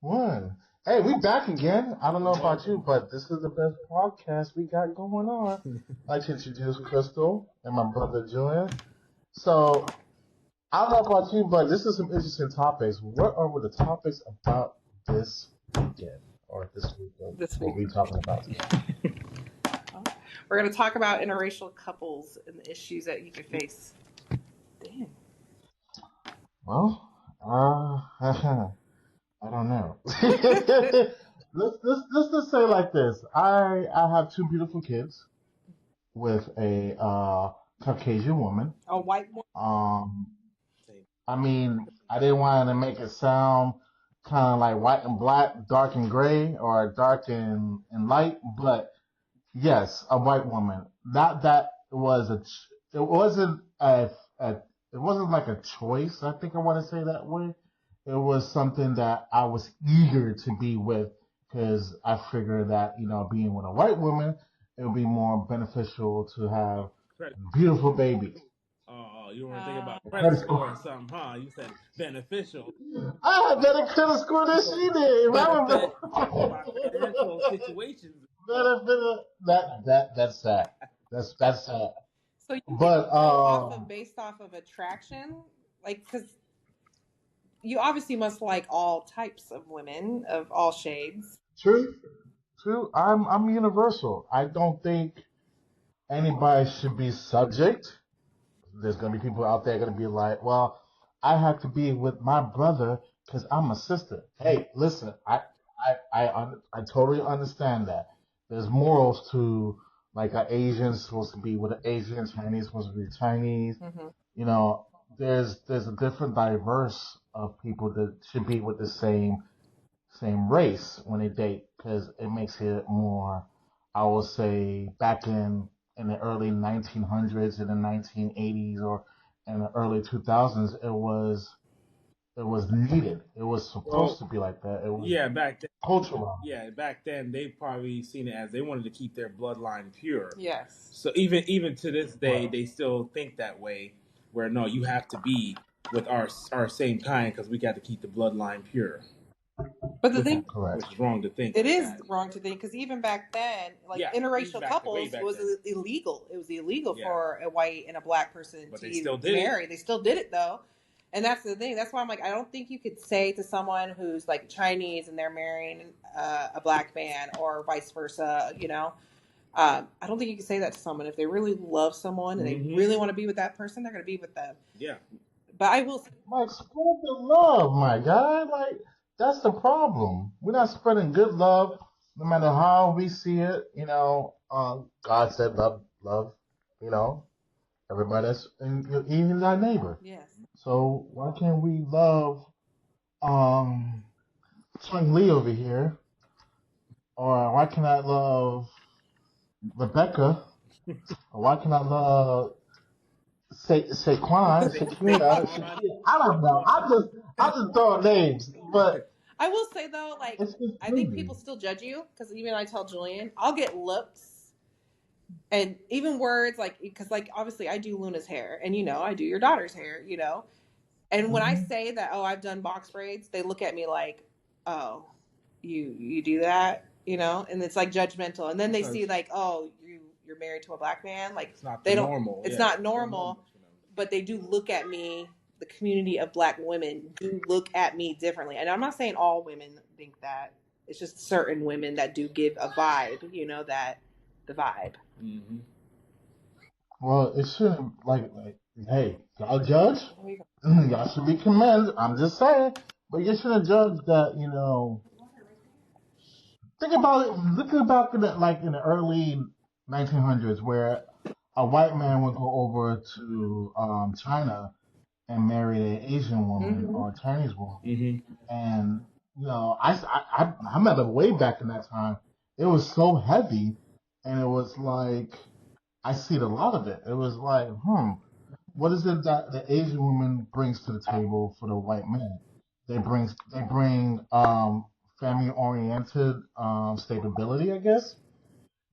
One. Hey, we back again. I don't know about you, but this is the best podcast we got going on. I'd like to introduce Crystal and my brother Julian. So, I don't know about you, but this is some interesting topics. What are the topics about this weekend or this weekend? This What week. we talking about today? We're going to talk about interracial couples and the issues that you could face. Damn. Well, I don't know. let's just say it like this. I have two beautiful kids with a Caucasian woman. A white woman. I mean, I didn't want to make it sound kind of like white and black, dark and gray, or dark and light, but yes, a white woman. Not that it was it wasn't it wasn't like a choice. I think I want to say that way. It was something that I was eager to be with because I figured that being with a white woman, it would be more beneficial to have beautiful babies. Oh, you want to think about Credit credit score. score or something, huh? You said beneficial. I had better credit score than she did. Benefit by financial situations. That's sad. That's sad. So you But go based off of attraction, like because you obviously must like all types of women of all shades. true. I'm universal. I don't think anybody should be subject. There's gonna be people out there gonna be like, well, I have to be with my brother because I'm a sister. Hey, listen, I totally understand that. There's morals to like an Asian's supposed to be with an Asian, Chinese supposed to be Chinese. Mm-hmm. You know, there's a different diverse of people that should be with the same race when they date because it makes it more. I would say back in the early 1900s, in the 1980s, or in the early 2000s, it was needed. It was supposed to be like that. It was Back then. cultural. Yeah, back then they probably seen it as they wanted to keep their bloodline pure. Yes. So even to this day, they still think that way. Where no, you have to be with our same kind because we got to keep the bloodline pure. But the thing, Correct. Which is wrong to think. it like is that. wrong to think because even back then, like Yeah, interracial way couples back was then. illegal. It was illegal Yeah. for a white and a black person But to they still did marry. They still did it though. And that's the thing. That's why I'm like, I don't think you could say to someone who's like Chinese and they're marrying a black man or vice versa, I don't think you can say that to someone. If they really love someone and they really want to be with that person, they're going to be with them. Yeah. But I will say, Like, spread the love, my guy. Like, that's the problem. We're not spreading good love, no matter how we see it. God said love. Everybody that's even our neighbor. yes. So why can't we love Chung Lee over here? Or why can't I love Rebecca? Or why can't I love Saquon? Shakira? I don't know. I just throw names, but I will say though, like I think people still judge you because even I tell Julian, I'll get looks and even words like because like obviously I do Luna's hair and I do your daughter's hair, and when I say that I've done box braids, they look at me like, oh, you do that, and it's like judgmental, and then they see like, oh, you're married to a black man, like It's not they don't normal. it's not normal, but they do look at me. The community of black women do look at me differently, and I'm not saying all women think that. It's just certain women that do give a vibe, that the vibe. Mm-hmm. Well, it shouldn't hey, y'all judge. Y'all should be commended. I'm just saying, but you shouldn't judge that. Think about it. Look about it like in the early 1900s, where a white man would go over to China and marry an Asian woman or a Chinese woman, and I remember way back in that time, it was so heavy, and it was like I see a lot of it. It was like, what is it that the Asian woman brings to the table for the white man? They bring family oriented stability, I guess.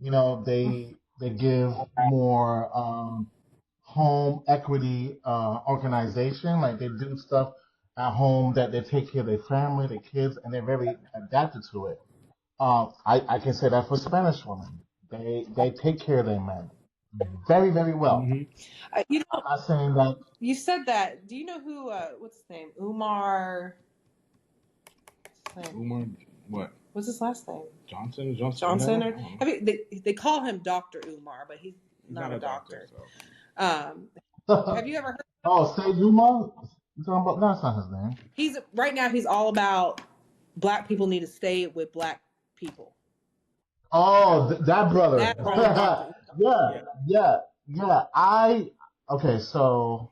They give more home equity organization. Like they do stuff at home, that they take care of their family, their kids, and they're very adapted to it. I can say that for Spanish women. They take care of their men very, very well. You know, I'm not saying that. you said that. Do you know who? What's his name? Umar. Umar, what? What's his last name? Johnson. I mean, they call him Dr. Umar, but he's not a doctor. So. Have you ever heard? Oh, say Umar. You talking about? That's not his name. He's all about black people need to stay with black people. Oh, that brother. That brother. Yeah. Okay, so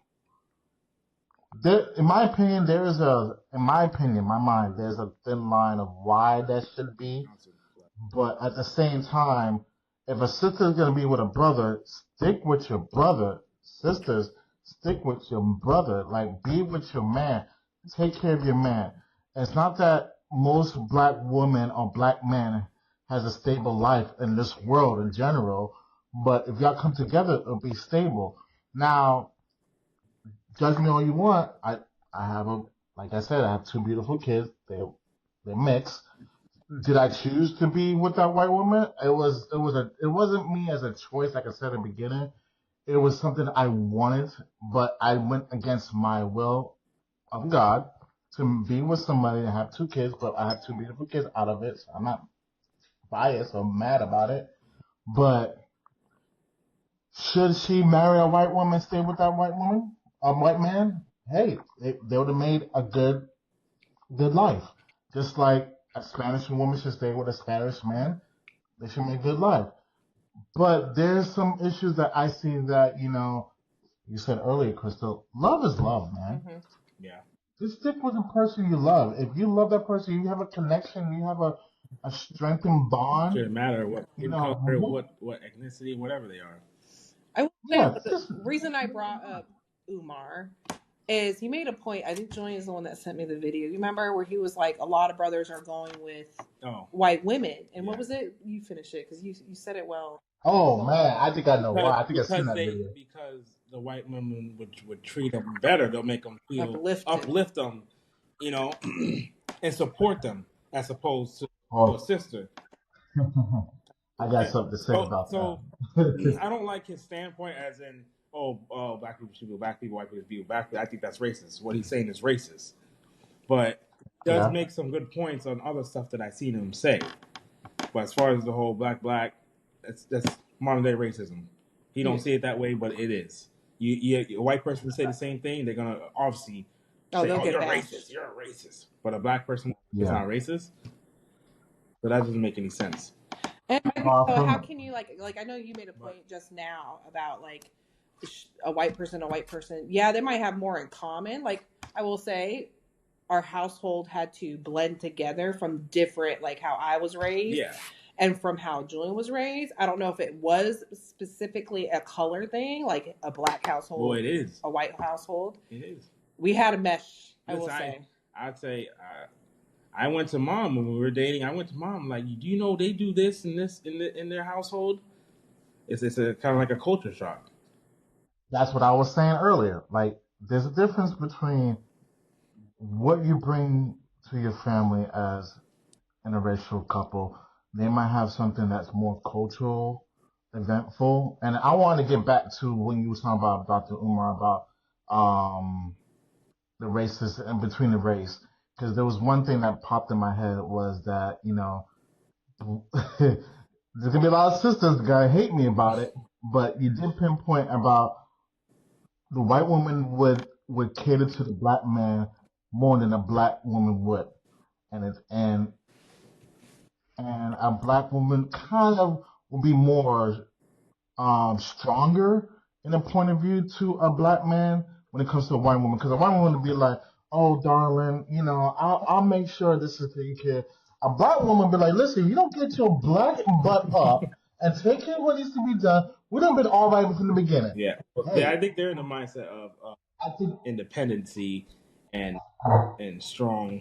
in my opinion, my mind, there's a thin line of why that should be. But at the same time, if a sister is gonna be with a brother, stick with your brother. Sisters, stick with your brother. Like, be with your man. Take care of your man. It's not that most black women or black men has a stable life in this world in general, but if y'all come together, it'll be stable. Now, judge me all you want. I have like I said, I have two beautiful kids. They're mixed. Did I choose to be with that white woman? It wasn't me as a choice, like I said in the beginning. It was something I wanted, but I went against my will of God to be with somebody and have two kids, but I have two beautiful kids out of it, so I'm not biased or mad about it. But should she marry a white woman, stay with that white woman, a white man? Hey, they would have made a good life. Just like a Spanish woman should stay with a Spanish man, they should make a good life. But there's some issues that I see that, you said earlier, Crystal, love is love, man. Mm-hmm. Yeah. Just stick with the person you love. If you love that person, you have a connection, you have a strengthened bond. Shouldn't matter what color, what ethnicity, whatever they are. I will say the reason I brought up Umar is he made a point. I think Julian is the one that sent me the video. You remember where he was like, a lot of brothers are going with white women. And what was it? You finish it because you said it well. Oh man, I think I know why. I think I've seen that video. Because the white women would treat them better. They'll make them feel uplift them, and support them as opposed to a sister. I got something to say about that. I don't like his standpoint as in, black people should be black people, white people should be black people. I think that's racist. What he's saying is racist. But he does make some good points on other stuff that I've seen him say. But as far as the whole black, that's modern day racism. He don't see it that way, but it is. A white person will say the same thing. They're gonna obviously say, "You're a racist. You're a racist." But a black person is not racist. So that doesn't make any sense. And so how can you like I know you made a point just now about like a white person. Yeah, they might have more in common. Like I will say, our household had to blend together from different, like how I was raised and from how Julian was raised. I don't know if it was specifically a color thing, like a black household. Well, it is. A white household. It is. We had a mesh, I will say. I'd say I went to mom when we were dating. I went to mom like, do you know they do this and this in their household? It's a kind of like a culture shock. That's what I was saying earlier. Like, there's a difference between what you bring to your family as an interracial couple. They might have something that's more cultural, eventful. And I want to get back to when you were talking about Dr. Umar about the races in between the race. Because there was one thing that popped in my head was that, there's going to be a lot of sisters that going to hate me about it, but you did pinpoint about the white woman would cater to the black man more than a black woman would. And a black woman kind of will be more stronger in a point of view to a black man when it comes to a white woman. Because a white woman would be like, oh, darling, I'll make sure this is taken care of. A black woman would be like, listen, you don't get your black butt up and take care of what needs to be done. We done been all right from the beginning. Yeah. Hey, I think they're in the mindset of independency and strong,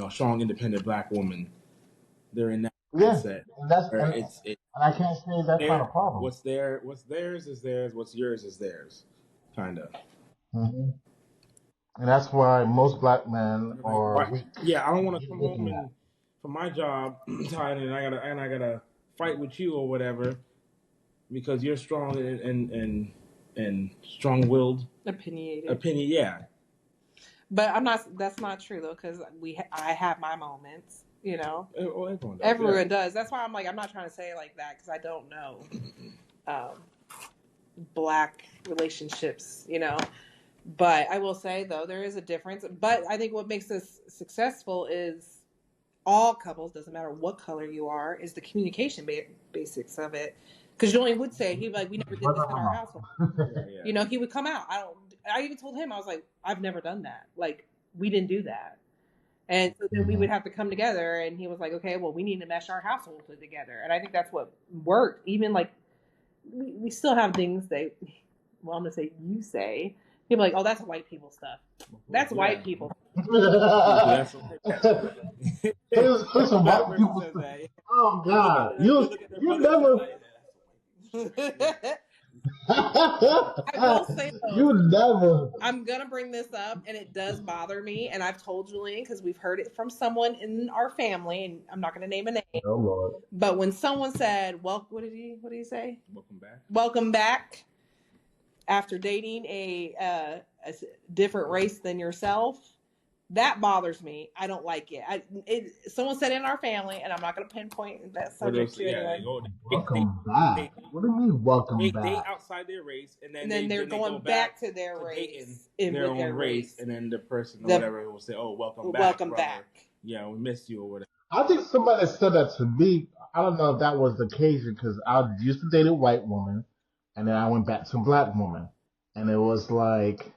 strong independent black woman. They're in that mindset. And I can't say that's not a problem. What's theirs is theirs. What's yours is theirs. Kind of. Mm-hmm. And that's why most black men Like, are what? weak. Yeah, I don't want to come home and from my job tired, and I gotta fight with you or whatever because you're strong and strong willed, opinionated. Yeah. But I'm not. That's not true though, because I have my moments. You know, Everyone does. That's why I'm like, I'm not trying to say it like that because I don't know black relationships. You know, but I will say though there is a difference. But I think what makes us successful is all couples, doesn't matter what color you are, is the communication basics of it. Because Julian would say he'd be like, we never did this in our household. Yeah. You know, he would come out. I even told him, I was like, I've never done that. Like, we didn't do that. And so then we would have to come together, and he was like, okay, well, we need to mesh our households together. And I think that's what worked. Even like, we still have things that, well, I'm going to say, you say. He'd be like, oh, that's white people stuff. That's white people. Here's some white people stuff. Oh, God. You never. I will say though, you never. I'm gonna bring this up, and it does bother me. And I've told Julian because we've heard it from someone in our family, and I'm not gonna name a name. Oh Lord! But when someone said, "Well, what did he say? Welcome back. Welcome back." After dating a different race than yourself, that bothers me. I don't like it. Someone said it in our family, and I'm not going to pinpoint that subject to anyone. Welcome back. What do you mean, welcome back? They outside their race, and then they're going back to their race, their own race, and then the person or whatever will say, "Oh, welcome back, brother. Yeah, we missed you or whatever." I think somebody said that to me. I don't know if that was the occasion because I used to date a white woman, and then I went back to a black woman, and it was like,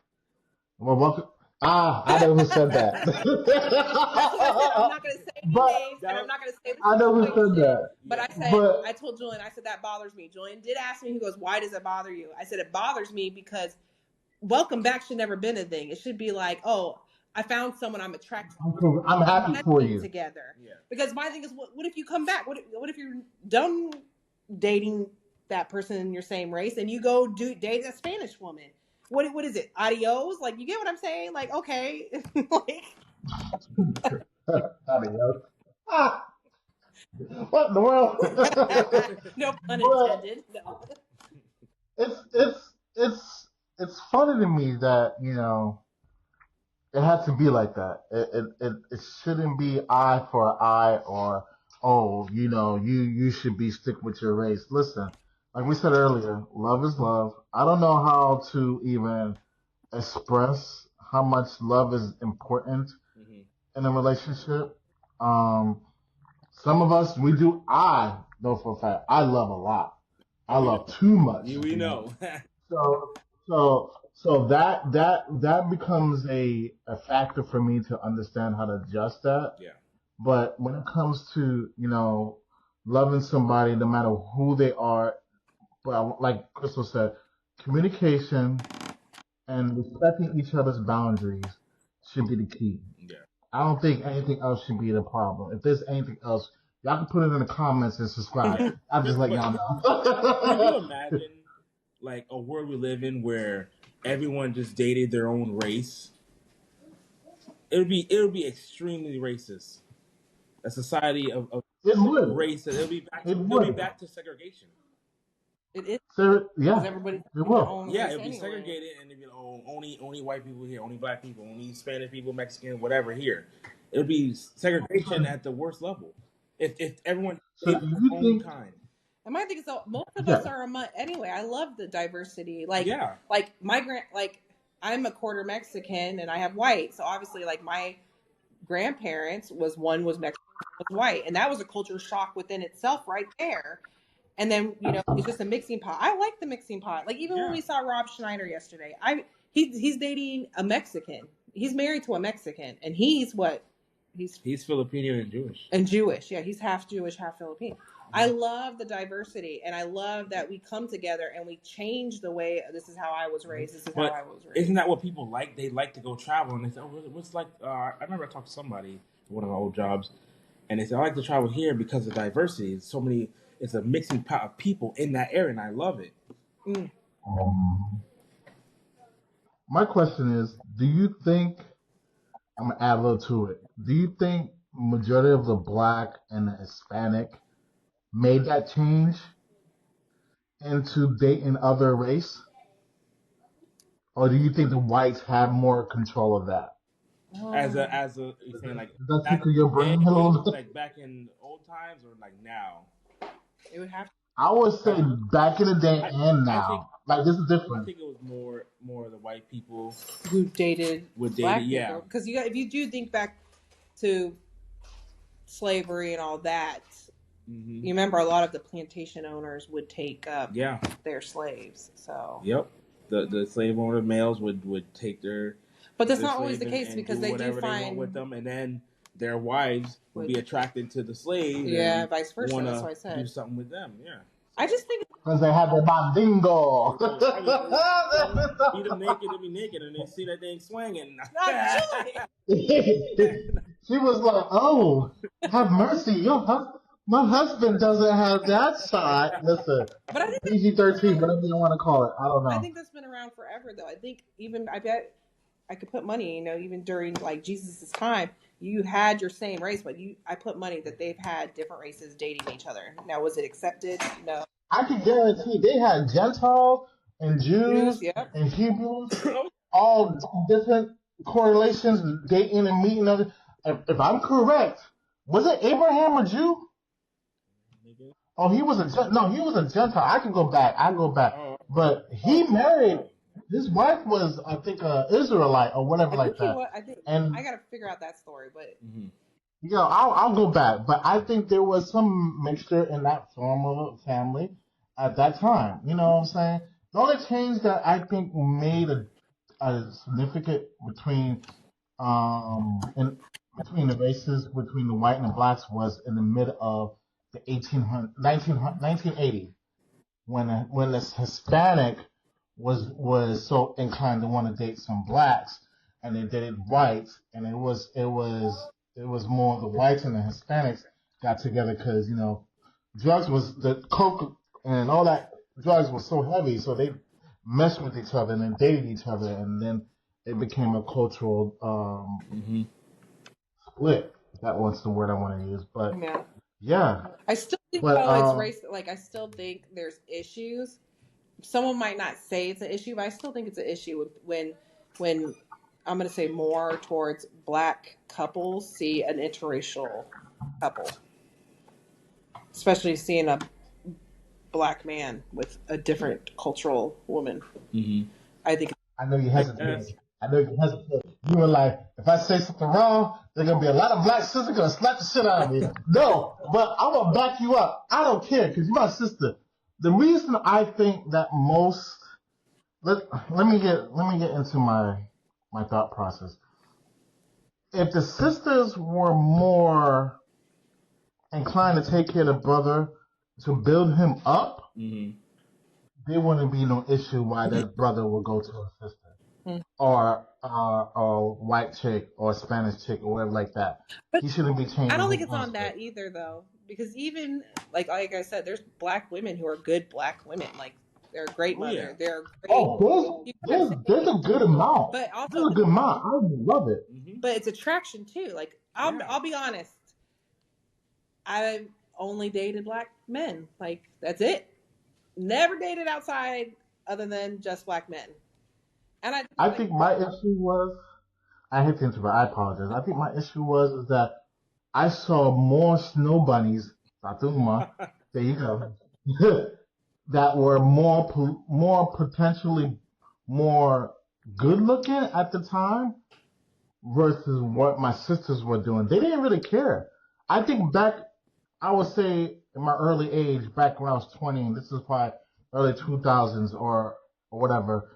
well, welcome. I know who said that. That's what I said. I'm not going to say any names, and I'm not going to say the I know who said that. But I told Julian, I said, that bothers me. Julian did ask me, he goes, why does it bother you? I said, it bothers me because welcome back should never been a thing. It should be like, oh, I found someone I'm attracted to. I'm happy for you. Together. Yeah. Because my thing is, what if you come back? What if you're done dating that person in your same race and you go date a Spanish woman? What is it? Adios? Like, you get what I'm saying? Like, okay. Like, adios. What in the world? No pun intended. No. It's funny to me that, you know, it had to be like that. It shouldn't be eye for eye or, oh, you know, you should be stick with your race. Listen, like we said earlier, love is love. I don't know how to even express how much love is important in a relationship. Some of us, we do. I know for a fact, I love a lot. I love too much. We know. So that becomes a factor for me to understand how to adjust that. Yeah. But when it comes to, you know, loving somebody, no matter who they are, but like Crystal said, communication and respecting each other's boundaries should be the key. Yeah. I don't think anything else should be the problem. If there's anything else, y'all can put it in the comments and subscribe. I'm just letting y'all know. Can you imagine, like, a world we live in where everyone just dated their own race? It would be extremely racist. A society of race. It'll be back to segregation. It is. So, yeah, everybody it will. Yeah, it'll be segregated, and it'll be only white people here, only black people, only Spanish people, Mexican, whatever here. It'll be segregation at the worst level. If everyone so their own kind. And my thing is, most of us are anyway. I love the diversity. Like, like I'm a quarter Mexican and I have white, so obviously, like, my grandparents one was Mexican, one was white, and that was a culture shock within itself, right there. And then, you know, it's just a mixing pot. I like the mixing pot. Like, even when we saw Rob Schneider yesterday, he's dating a Mexican. He's married to a Mexican, and he's Filipino and Jewish. And Jewish, yeah, he's half Jewish, half Filipino. I love the diversity, and I love that we come together and we change the way. This is how I was raised. This is how I was raised. Isn't that what people like? They like to go travel, and they say, "Oh, what's like?" I remember I talked to somebody at one of my old jobs, and they said, "I like to travel here because of diversity. It's so many. It's a mixing pot of people in that area, and I love it." My question is, do you think I'm gonna add a little to it? Do you think majority of the black and the Hispanic made that change into dating other race, or do you think the whites have more control of that? As a you're saying like Does that back tickle in your the brain day, a little bit? like back in old times, or like now? It would have I would say back in the day I and I think now. Like this is I different. think it was more of the white people who dated would date black it. people. Yeah. Because if you do think back to slavery and all that, Mm-hmm. you remember a lot of the plantation owners would take up Yeah. their slaves. So Yep. The slave owner males would take their but that's their not always slave the case and because do they do whatever they want find with them, and then their wives would be attracted to the slave and vice versa. want That's what I to said. do something with them. Yeah. I just think Because they had their mandingo. Beat them naked to be naked, and they see that thing swinging. She was like, "Oh, have mercy! My husband doesn't have that side." Listen, but I think PG-13, whatever you want to call it. I don't know. I think that's been around forever, though. I think I bet I could put money. Even during like Jesus' time, you had your same race, but I put money that they've had different races dating each other. Now, was it accepted? No. I can guarantee they had Gentiles and Jews Yep. and Hebrews, all different correlations, dating and meeting. If I'm correct, was it Abraham a Jew? Oh, he was a Gentile. I can go back. But he married. His wife was, I think, Israelite or whatever like that. I think and I gotta figure out that story, but yeah, I'll go back. But I think there was some mixture in that form of family at that time. You know what I'm saying? The only change that I think made a significant between the races, between the white and the blacks, was in the mid of the 1980, when this Hispanic was so inclined to want to date some blacks, and they dated whites, and it was more the whites and the Hispanics got together because drugs was the coke and all that drugs was so heavy, so they messed with each other and then dated each other, and then it became a cultural split. That was the word I want to use, but yeah. I still think it's race. Like I still think there's issues. Someone might not say it's an issue, but I still think it's an issue when I'm going to say more towards black couples see an interracial couple, especially seeing a black man with a different cultural woman. Mm-hmm. I think. I know you hesitated. You were like, if I say something wrong, there's going to be a lot of black sisters going to slap the shit out of me. No, but I'm going to back you up. I don't care because you're my sister. The reason I think that most, let me get into my thought process. If the sisters were more inclined to take care of the brother to build him up, there wouldn't be no issue why that brother would go to a sister. Or a white chick or a Spanish chick or whatever like that. But he shouldn't be changing. I don't think it's on that either, though, because even like I said, there's black women who are good black women. Like they're a great mother. Yeah. They're great. Oh, there's a good amount. But also there's a good amount. I love it. But it's attraction too. Like I'll be honest. I've only dated black men. Like that's it. Never dated outside other than just black men. And I think my issue was, I hate to interrupt, I apologize. I think my issue was that I saw more snow bunnies, Fatuma, there you go, that were more potentially more good looking at the time versus what my sisters were doing. They didn't really care. I think back, I would say in my early age, back when I was 20, and this is probably early 2000s or whatever,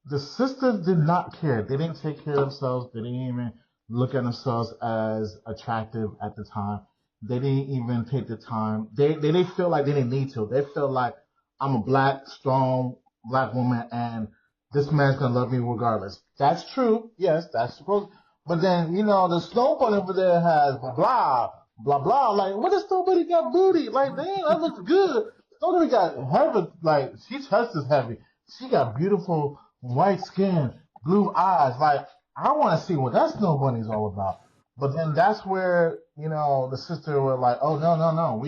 the sisters did not care. They didn't take care of themselves. They didn't even look at themselves as attractive at the time. They didn't even take the time. They didn't feel like they didn't need to. They felt like I'm a black, strong black woman and this man's going to love me regardless. That's true. Yes, that's supposed. But then, the snow bunny over there has blah, blah, blah. Like, what if somebody got booty? Like, damn, that looks good. Somebody got heavy. Like, she chest is heavy. She got beautiful white skin, blue eyes. Like, I want to see what that snow bunny's all about. But then that's where, the sister were like, oh, no, no, no.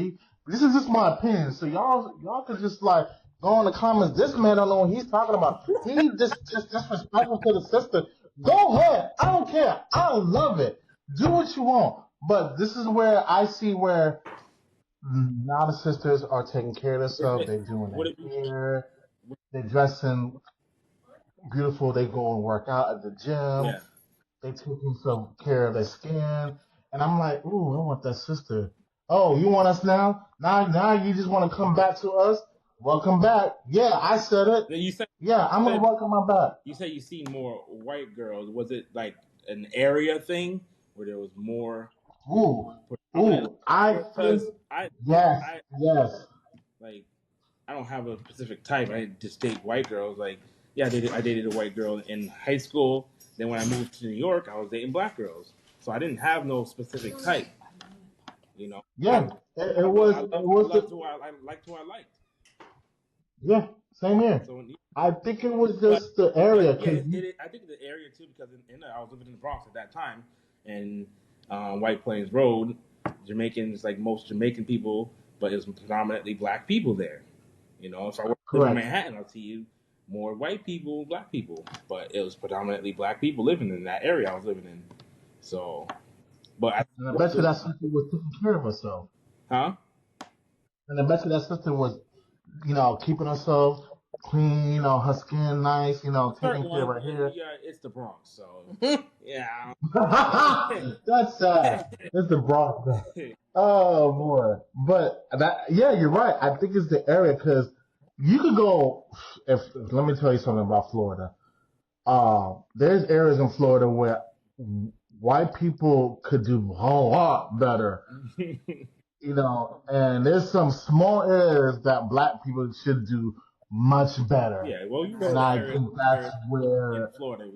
This is just my opinion. So y'all could just like go in the comments. This man don't know what he's talking about. He just disrespectful to the sister. Go ahead. I don't care. I love it. Do what you want. But this is where I see where now the sisters are taking care of themselves. They're doing their hair. They're dressing beautiful. They go and work out at the gym. Yeah. They taking some care of their skin. And I'm like, ooh, I want that sister. Oh, you want us now? Now you just want to come back to us? Welcome back. Yeah, I said it. I'm going to welcome my back. You said you see more white girls. Was it like an area thing where there was more? Yes. Like, I don't have a specific type. I just date white girls. Like, yeah, I dated a white girl in high school. Then when I moved to New York, I was dating black girls. So I didn't have no specific type. Yeah, it was. I liked who I liked. Yeah, same here. So I think it was just the area. I think the area too, because I was living in the Bronx at that time, and White Plains Road, Jamaicans, like most Jamaican people, but it was predominantly black people there. If I were to live in Manhattan, I'll see you more white people, black people, but it was predominantly black people living in that area I was living in. So, but I bet you that sister was taking care of herself. Huh? And I bet you that sister was, keeping herself clean, her skin nice, taking care of her hair. Yeah, it's the Bronx, so yeah. That's sad. It's the Bronx. Oh boy, but you're right. I think it's the area because you could go. Let me tell you something about Florida. There's areas in Florida where white people could do a whole lot better. And there's some small areas that black people should do much better. Yeah, well, and I think that's where in Florida.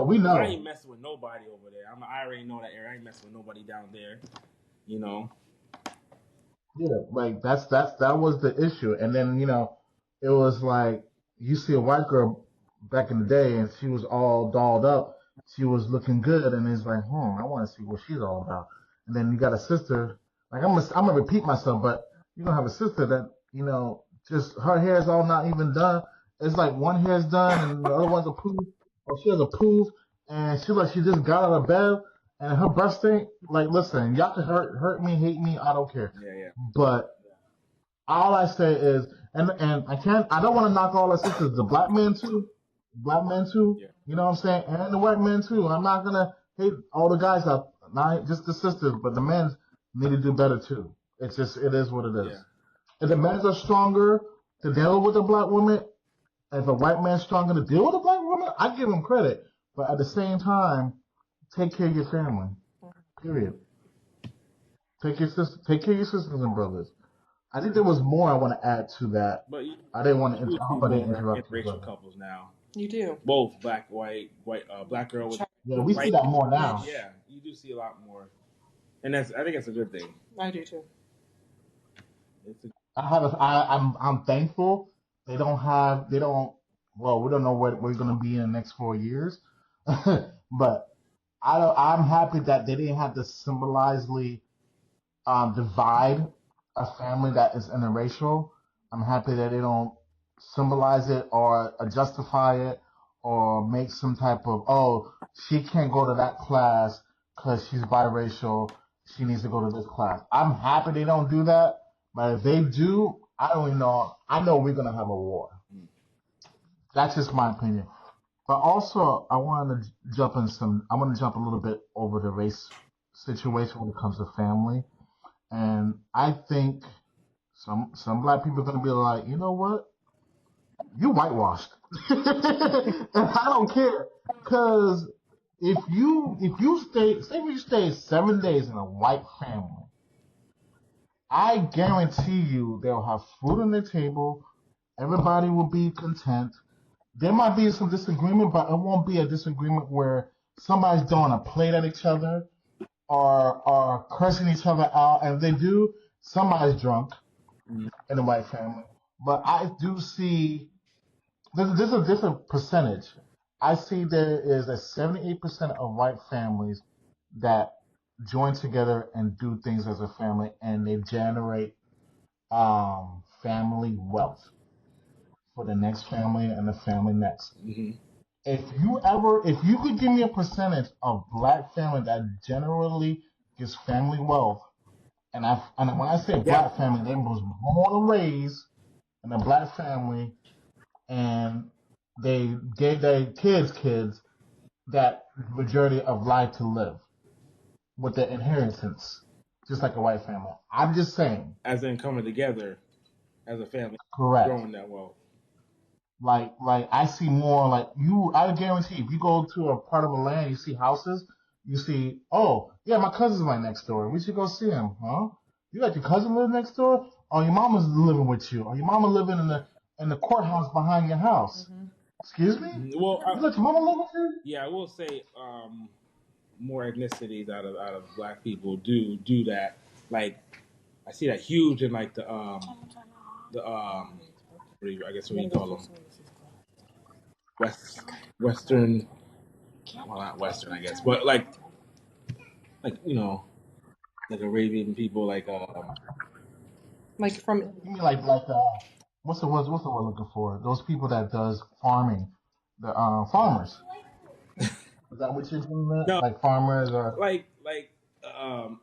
We know. I ain't messing with nobody over there. I already know that area. I ain't messing with nobody down there. Yeah, like that was the issue. And then, it was like you see a white girl back in the day and she was all dolled up. She was looking good and it's like, I want to see what she's all about. And then you got a sister, like I'm gonna repeat myself, but you're gonna have a sister that, just her hair is all not even done. It's like one hair's done and the other one's a poof, or she has a poof and she just got out of bed. And her breath stink, like, listen, y'all can hurt me, hate me, I don't care. Yeah. But all I say is, and I don't want to knock all the sisters, the black men too, yeah. You know what I'm saying, and the white men too. I'm not gonna hate all the guys out, not just the sisters, but the men need to do better too. It is what it is. Yeah. If the men are stronger to deal with a black woman, if a white man's stronger to deal with a black woman, I give him credit. But at the same time, take care of your family. Period. Take care of your sisters and brothers. I think there was more I want to add to that. But I didn't want to interrupt interracial couples now. You do. Both black, white, black girl with we see that more now. Yeah, you do see a lot more, and I think that's a good thing. I do too. I'm thankful they don't. Well, we don't know what we're going to be in the next 4 years, but I'm happy that they didn't have to symbolically divide a family that is interracial. I'm happy that they don't symbolize it or justify it or make some type of, she can't go to that class because she's biracial. She needs to go to this class. I'm happy they don't do that, but if they do, I don't even know. I know we're going to have a war. That's just my opinion. But also, I want to jump a little bit over the race situation when it comes to family. And I think some black people are going to be like, you know what? You whitewashed. And I don't care. Because if you stay 7 days in a white family, I guarantee you they'll have food on their table. Everybody will be content. There might be some disagreement, but it won't be a disagreement where somebody's throwing a plate at each other or cursing each other out. And if they do, somebody's drunk in the white family. But I do see there's a different percentage. I see there is a 78% of white families that join together and do things as a family, and they generate family wealth for the next family and the family next. Mm-hmm. If you could give me a percentage of black family that generally gives family wealth, and when I say black family, they was born and raised in a black family, and they gave their kids that majority of life to live with their inheritance, just like a white family. I'm just saying. As in coming together as a family, correct, growing that wealth. Like I see more like you. I guarantee if you go to a part of a land, you see houses. You see, oh yeah, my cousin's right next door. We should go see him, huh? You got your cousin live next door, or your mama's living with you, or your mama living in the courthouse behind your house. Mm-hmm. Excuse me? Well, you let your mama live with you? Yeah, I will say more ethnicities out of black people do that. Like I see that huge in like the I guess what you call them Western, well not Western I guess, but like you know like Arabian people like from you mean like what's the word looking for? Those people that does farming, the farmers. Is that what you're doing? No, like farmers or like the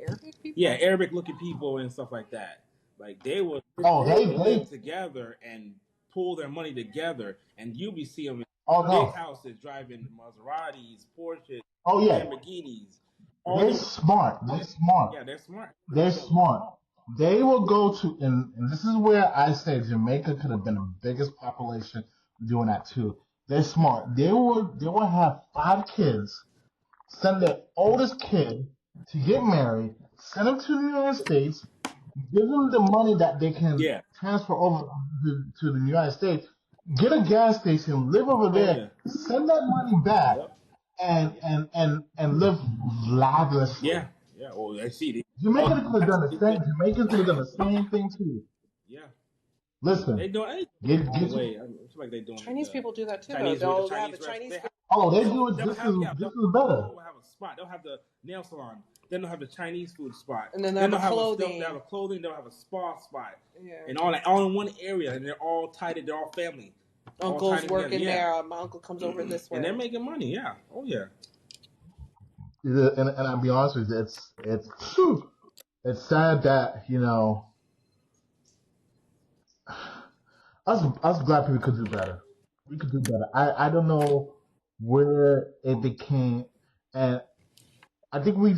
Arabic people? yeah, Arabic looking people and stuff like that. Like they would live together and pull their money together, and you'll be seeing them in big houses driving Maseratis, Porsches, Lamborghinis. They're smart. They're smart. Yeah, they're smart. They're smart. They will go to, and this is where I say Jamaica could have been the biggest population doing that too. They're smart. They will have 5 kids, send their oldest kid to get married, send them to the United States, give them the money that they can transfer over to the United States, get a gas station, live over there, send that money back, and live lavishly. Yeah. Well, I see. Jamaicans could have done the same. Jamaicans could have done the same thing too. Yeah. Listen. They do. Get way. I feel like they doing. Chinese people do that too. Chinese, They'll have the Chinese. They do it. This is better. They'll have a spot. They'll have the nail salon. Then they'll have the Chinese food spot. And then they'll have clothing. They'll have clothing. They'll have a spa spot. Yeah. And all in one area, and they're all tied. They're all family. Uncle's working there. My uncle comes over this way. And they're making money. Yeah. Oh yeah. And I'll be honest with you, it's sad that us black people could do better. We could do better. I don't know where it became, and I think we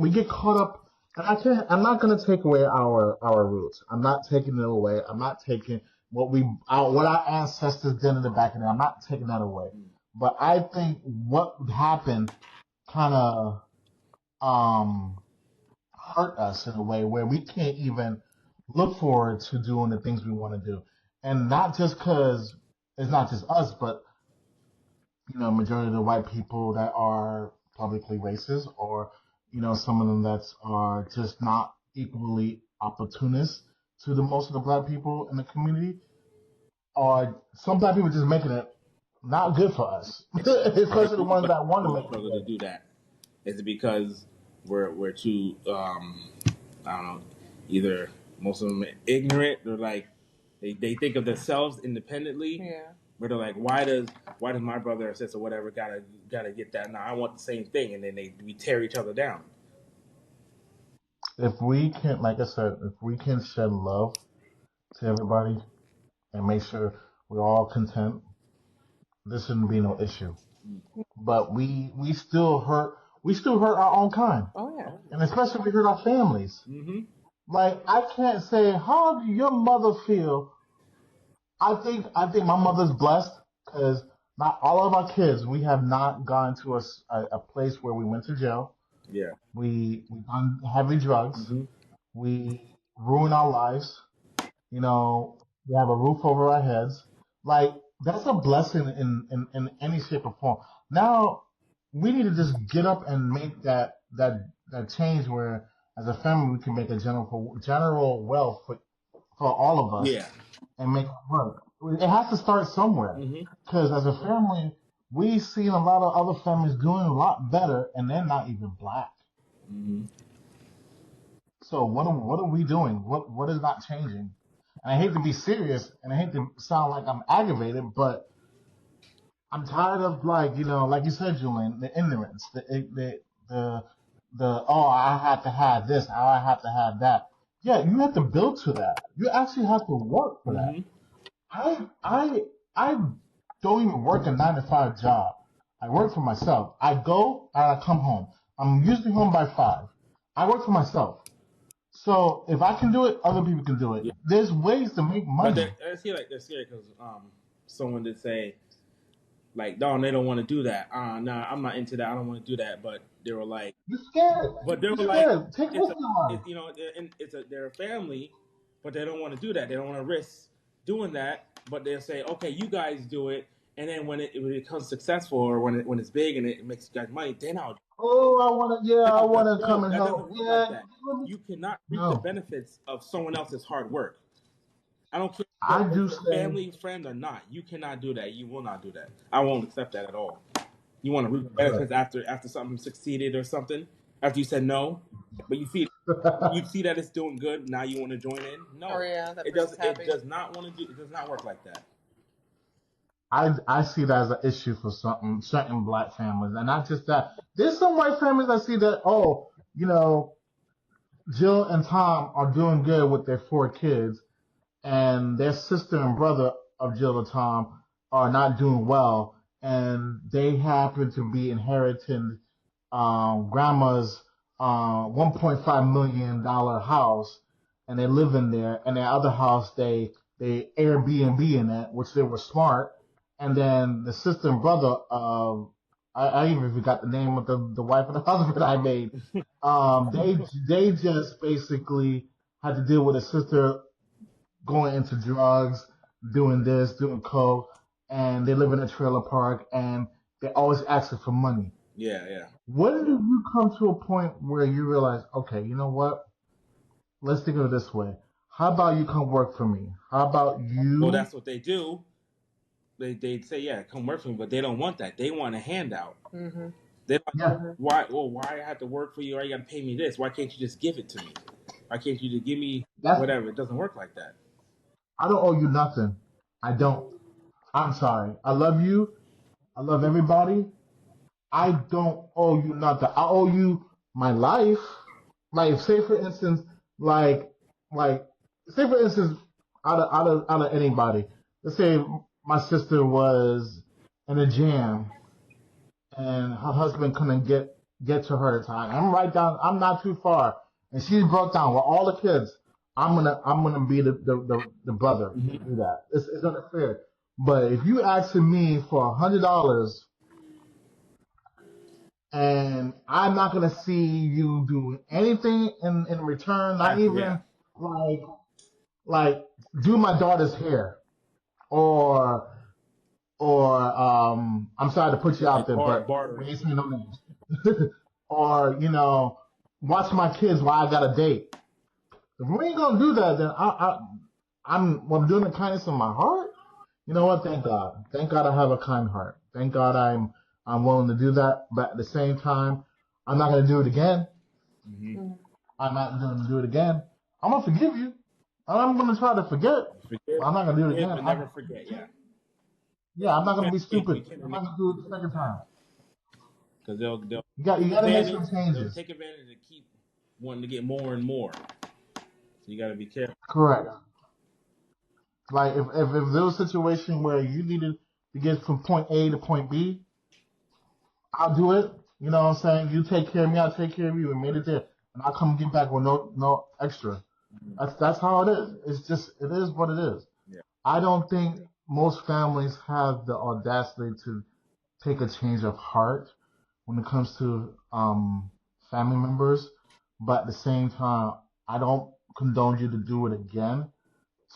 get caught up. And I'm not gonna take away our roots. I'm not taking it away. I'm not taking what our ancestors did in the back of it. I'm not taking that away. But I think what happened kind of hurt us in a way where we can't even look forward to doing the things we want to do, and not just because it's not just us, but majority of the white people that are publicly racist, or some of them that are just not equally opportunist to the most of the black people in the community, or some black people just making it not good for us, especially the ones that want to make it to do that. Is it because we're too I don't know, either most of them are ignorant, or like they think of themselves independently. Yeah. Where they're like, why does my brother or sister or whatever gotta get that? No, I want the same thing, and then we tear each other down. If we can, like I said, if we can shed love to everybody and make sure we're all content, this shouldn't be no issue. But we still hurt our own kind. Oh yeah. And especially we hurt our families. Mm-hmm. Like, I can't say, how do your mother feel? I think my mother's blessed because not all of our kids, we have not gone to a place where we went to jail. Yeah. We done heavy drugs. Mm-hmm. We ruin our lives. We have a roof over our heads. Like, that's a blessing in any shape or form. Now, we need to just get up and make that change where, as a family, we can make a general wealth for all of us. Yeah. And make it work. It has to start somewhere. Because as a family, we've seen a lot of other families doing a lot better, and they're not even black. Mm-hmm. So what are we doing? What is not changing? And I hate to be serious, and I hate to sound like I'm aggravated, but I'm tired of like like you said, Julian, the ignorance, the oh, I have to have this, oh, I have to have that. Yeah, you have to build to that. You actually have to work for that. Mm-hmm. I don't even work a 9 to 5 job. I work for myself. I go and I come home. I'm usually home by 5. I work for myself. So if I can do it, other people can do it. Yeah. There's ways to make money. But I feel like they're scared because someone did say like, no, they don't want to do that. Nah, I'm not into that. I don't want to do that. But they were like, You're scared. but they You're were like, scared. Take risk in life. they're a family, but they don't want to do that. They don't want to risk doing that. But they'll say, okay, you guys do it, and then when it becomes successful or when it's big and it makes you guys money, then I'll. Oh, I want to come and that help. doesn't work Yeah. like that. You cannot reap the benefits of someone else's hard work. I don't care if you're family, friend, or not. You cannot do that. You will not do that. I won't accept that at all. You want to reap the benefits after something succeeded or something, after you said no, but you see that it's doing good. Now you want to join in? No, it does not want to do. It does not work like that. I see that as an issue for certain black families, and not just that. There's some white families I see that Jill and Tom are doing good with their 4 kids, and their sister and brother of Jill and Tom are not doing well, and they happen to be inheriting grandma's $1.5 million house, and they live in there, and their other house they Airbnb in it, which they were smart. And then the sister and brother of I even forgot the name of the wife and the husband I made. They just basically had to deal with a sister going into drugs, doing this, doing coke, and they live in a trailer park, and they're always asking for money. Yeah. When do you come to a point where you realize, okay, you know what? Let's think of it this way. How about you come work for me? How about you? Well, that's what they do. They say, yeah, come work for me, but they don't want that. They want a handout. Mm-hmm. They're like, why I have to work for you? Why you got to pay me this? Why can't you just give it to me? Why can't you just give me whatever? It doesn't work like that. I don't owe you nothing. I don't. I'm sorry. I love you. I love everybody. I don't owe you nothing. I owe you my life. Like, say for instance, out of anybody. Let's say my sister was in a jam and her husband couldn't get to her at time. I'm not too far, and she broke down with all the kids. I'm gonna be the brother to do that. It's not fair. But if you asking me for $100 and I'm not gonna see you do anything in return, not even like do my daughter's hair or I'm sorry to put you out there, but we ain't saying no names. Or watch my kids while I got a date. If we ain't gonna do that, then I'm doing the kindness of my heart. You know what? Thank God. Thank God I have a kind heart. Thank God I'm willing to do that. But at the same time, I'm not gonna do it again. Mm-hmm. I'm not gonna do it again. I'm gonna forgive you. I'm gonna try to forget. I'm not gonna do it again. Never forget. Yeah. Yeah, I'm not gonna be stupid. I'm not gonna do it the second time. Because they'll you gotta make some changes. They'll take advantage and keep wanting to get more and more. So you gotta be careful. Correct. Like if there was a situation where you needed to get from point A to point B, I'll do it. You know what I'm saying? You take care of me, I'll take care of you, and made it there, and I'll come get back with no extra. That's how it is. It's just it is what it is. Yeah. I don't think most families have the audacity to take a change of heart when it comes to family members, but at the same time, I don't condone you to do it again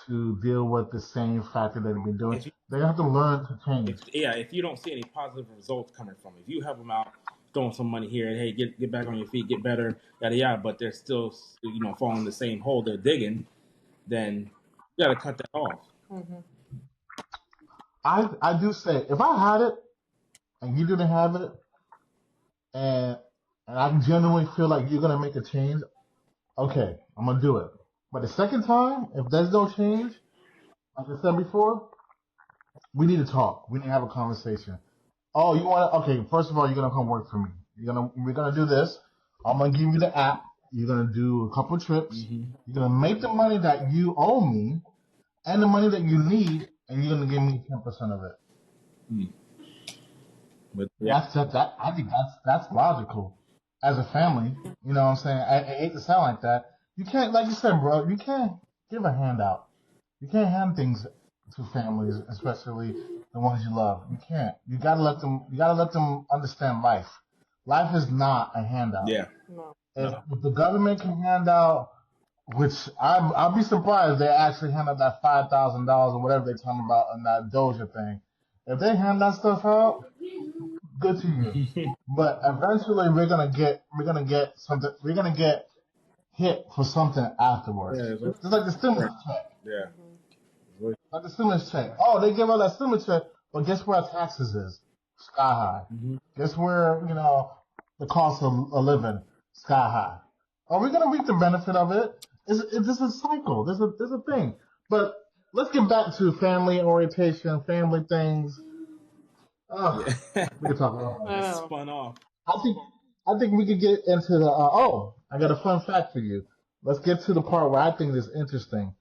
to deal with the same factor that they've been doing. They have to learn to change. If you don't see any positive results coming from it, if you help them out, throwing some money here, and hey, get back on your feet, get better, yada yada, but they're still falling the same hole they're digging, then you got to cut that off. Mm-hmm. I do say if I had it, and you didn't have it, and I genuinely feel like you're gonna make a change, okay, I'm gonna do it. But the second time, if there's no change, like I said before, we need to talk. We need to have a conversation. Oh, you want to? Okay, first of all, you're gonna come work for me. We're gonna do this. I'm gonna give you the app. You're gonna do a couple trips. You're gonna make the money that you owe me, and the money that you need, and you're gonna give me 10% of it. But yeah. I think that's logical. As a family, you know what I'm saying? I hate to sound like that. You can't, like you said, bro. You can't give a handout. You can't hand things to families, especially the ones you love. You can't. You gotta let them. You gotta let them understand life. Life is not a handout. Yeah. No. If the government can hand out, which I'll be surprised if they actually hand out that $5,000 or whatever they're talking about on that Doja thing. If they hand that stuff out, good to you. But eventually we're gonna get something. We're gonna get hit for something afterwards. Yeah, it's like the stimulus check. Yeah. Like the stimulus check. Oh, they give out that stimulus check, but guess where our taxes is? Sky high. Guess where, the cost of living? Sky high. Are we gonna reap the benefit of it? Is this a cycle? There's a thing. But let's get back to family orientation, family things. We can talk about that. Spun off. I think we could get into the. I got a fun fact for you. Let's get to the part where I think is interesting.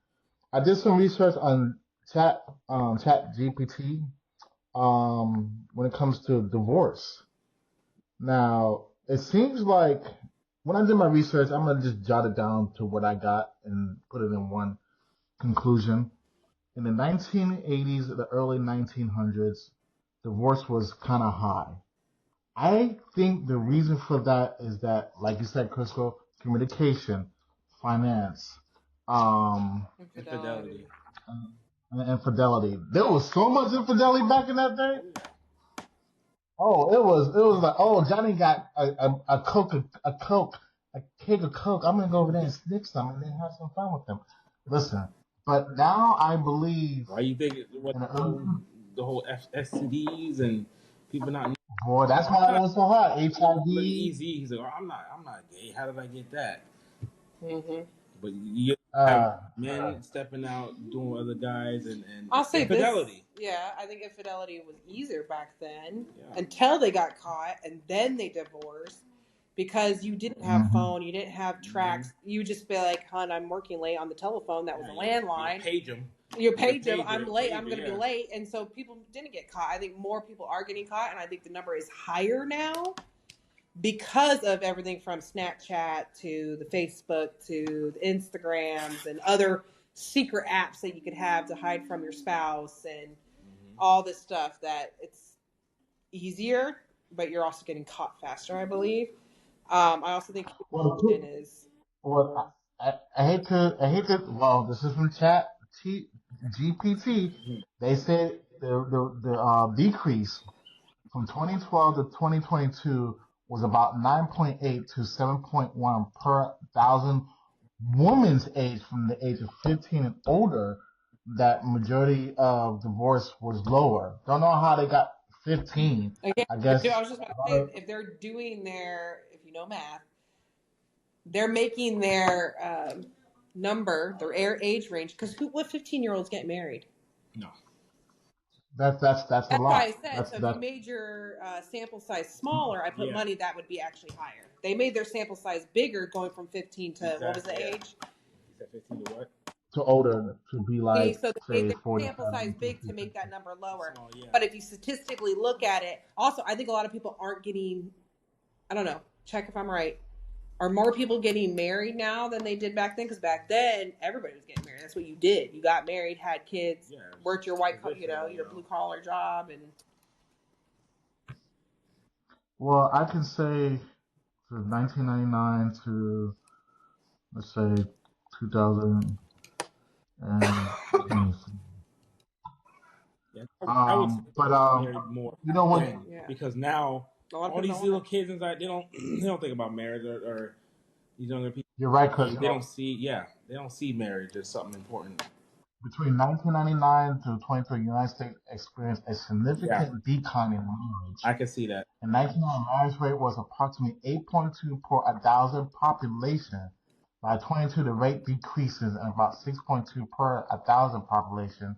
I did some research on Chat GPT when it comes to divorce. Now, it seems like when I did my research, I'm gonna just jot it down to what I got and put it in one conclusion. In the 1980s, the early 1900s, divorce was kind of high. I think the reason for that is that, like you said, Crisco, communication, finance, infidelity. And infidelity. There was so much infidelity back in that day. Oh, it was like, oh, Johnny got a keg of Coke. I'm gonna go over there and sniff some and then have some fun with them. Listen, but now I believe. Why you think the whole STDs and people not? Boy, that's why it was so hard. HIV. Easy. He's like, oh, I'm not gay. How did I get that? But you men stepping out, doing other guys, and I'll say infidelity. I think infidelity was easier back then until they got caught, and then they divorced because you didn't have phone, you didn't have tracks. You just be like, "Hon, I'm working late on the telephone." That was a landline. You page them. I'm late. I'm going to be late, and so people didn't get caught. I think more people are getting caught, and I think the number is higher now. Because of everything from Snapchat to the Facebook to the Instagrams and other secret apps that you could have to hide from your spouse and all this stuff, that it's easier, but you're also getting caught faster, I believe. I also think is. Well, I hate to. Well, this is from Chat GPT. They said the decrease from 2012 to 2022 was about 9.8 to 7.1 per thousand women's age from the age of 15 and older. That majority of divorce was lower. Don't know how they got 15. Again, I guess I was just about to say, if they're doing if you know math, they're making their number, their age range, because what 15-year-olds get married? No. That's a lot. That's why I said, if you made your sample size smaller, I put money that would be actually higher. They made their sample size bigger, going from 15 to, what was the age? You said 15 to what? To older, to be like, so they made their 40, sample size big to make that number lower. But if you statistically look at it, also, I think a lot of people aren't getting, I don't know, check if I'm right, are more people getting married now than they did back then? Because back then, everybody was getting married. That's what you did. You got married, had kids, worked your your blue collar job, and. Well, I can say from 1999 to, let's say, 2000 and. You know what? Because now all these little kids inside, they don't think about marriage or these younger people. You're right, because they don't see marriage as something important. between 1999 to 2020, the United States experienced a significant decline in marriage. I can see that. In 1999, marriage rate was approximately 8.2 per 1,000 population. By 22, the rate decreases and about 6.2 per 1,000 population,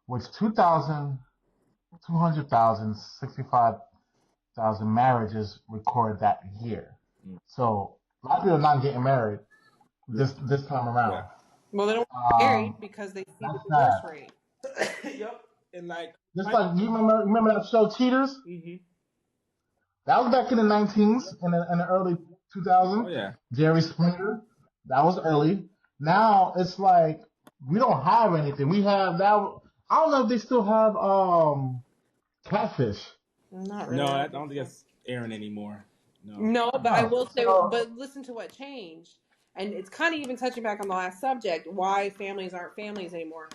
which 265,000 marriages recorded that year. So a lot of people are not getting married this time around. Yeah. Well, they don't get married because they see the divorce rate. Yep. And like, just like you remember that show Cheaters? Mm-hmm. That was back in the 19s, in the early 2000s. Oh yeah. Jerry Springer, that was early. Now it's like we don't have anything. We have that. I don't know if they still have Catfish. Not really. No, I don't think it's airing anymore. No, but I will say, but listen to what changed. And it's kind of even touching back on the last subject, why families aren't families anymore.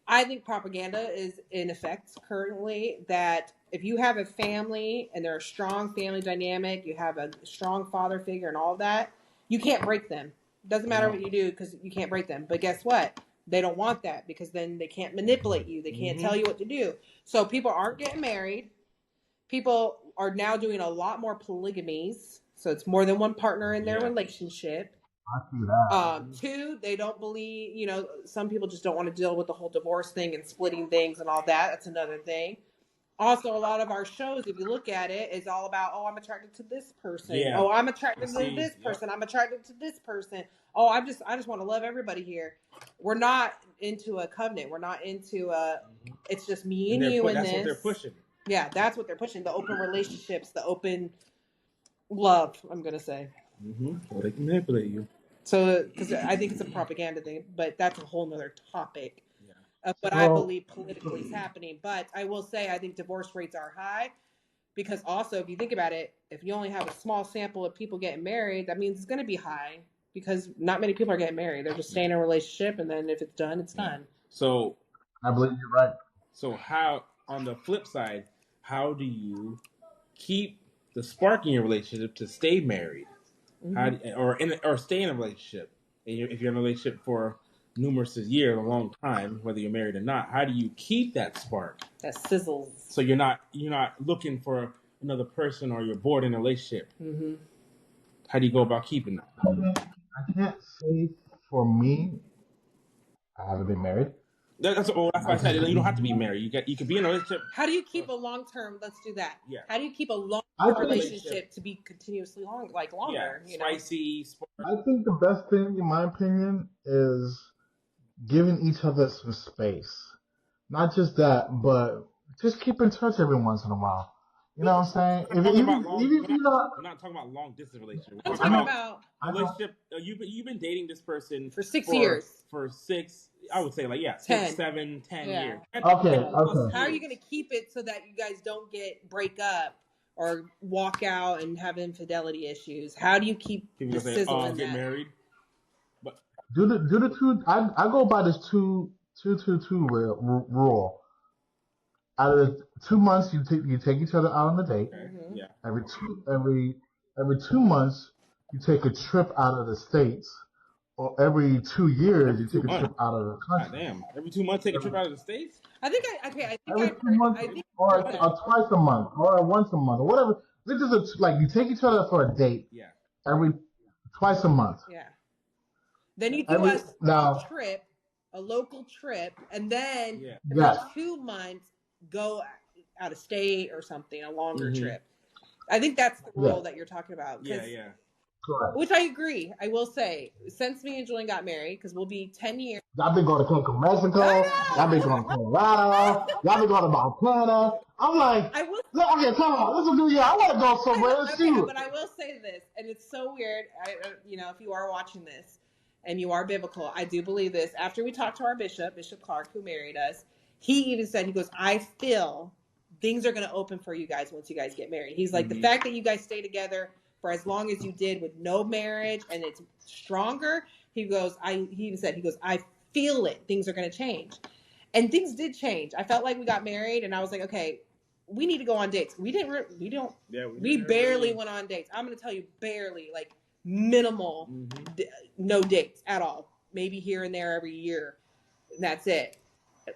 I think propaganda is in effect currently that if you have a family and they're a strong family dynamic, you have a strong father figure and all of that, you can't break them. Doesn't matter what you do because you can't break them. But guess what? They don't want that because then they can't manipulate you. They can't tell you what to do. So people aren't getting married. People are now doing a lot more polygamies. So it's more than one partner in their relationship. I see that. 2, they don't believe, some people just don't want to deal with the whole divorce thing and splitting things and all that. That's another thing. Also, a lot of our shows, if you look at it, is all about, I'm attracted to this person. Yeah. Oh, I'm attracted to this person. I'm attracted to this person. Oh, I just want to love everybody here. We're not into a covenant. We're not into it's just me and you in this. That's what they're pushing. Yeah, that's what they're pushing. The open relationships, the open love, I'm going to say. So they can manipulate you. So, because I think it's a propaganda thing, but that's a whole nother topic. But I believe politically is happening. But I will say I think divorce rates are high because also, if you think about it, if you only have a small sample of people getting married, that means it's going to be high because not many people are getting married. They're just staying in a relationship, and then if it's done, it's done. So I believe you're right. So how, on the flip side, how do you keep the spark in your relationship to stay married, or stay in a relationship? If you're in a relationship for numerous years, a long time, whether you're married or not, how do you keep that spark? That sizzles. So you're not looking for another person, or you're bored in a relationship. How do you go about keeping that? I can't say for me. I haven't been married. That's why I said you don't have to be married. You could be in a relationship. How do you keep a long term? Let's do that. Yeah. How do you keep a long term relationship to be continuously longer? Yeah, spicy. I think the best thing, in my opinion, is giving each other some space. Not just that, but just keep in touch every once in a while. You know what I'm saying? We're not talking about long distance relationship. We're talking about a relationship. You've been dating this person for 6 years. For 6, I would say 6, 7, 10 years. Okay. How are you going to keep it so that you guys don't break up or walk out and have infidelity issues? How do you keep the sizzle in that? Get married? But do the two. I go by this 2-2-2 rule. Out of the 2 months, you take each other out on a date. Yeah. Every 2 months, you take a trip out of the States. Or every 2 years, you take a trip out of the country. God damn! Every 2 months, take a trip out of the States. Every 2 months, or twice a month, or once a month, or whatever. This is you take each other for a date. Yeah. Every twice a month. Yeah. Then you do a local trip, and then every 2 months go out of state or something, a longer trip. I think that's the rule that you're talking about. Yeah. Correct. Which I agree. I will say, since me and Julian got married, because we'll be 10 years. Y'all been going to Cancun, Mexico. Y'all been going to Colorado. Y'all been going to Montana. I'm like, okay, come on, let's do I want to go somewhere. Let's see. But I will say this, and it's so weird. If you are watching this and you are biblical, I do believe this. After we talked to our Bishop Clark, who married us, he even said, he goes, I feel things are going to open for you guys once you guys get married. He's like, the fact that you guys stay together for as long as you did with no marriage and it's stronger, he goes, I feel it. Things are going to change. And things did change. I felt like we got married and I was like, okay, we need to go on dates. We barely went on dates. I'm going to tell you, barely, like minimal, no dates at all. Maybe here and there every year. that's it.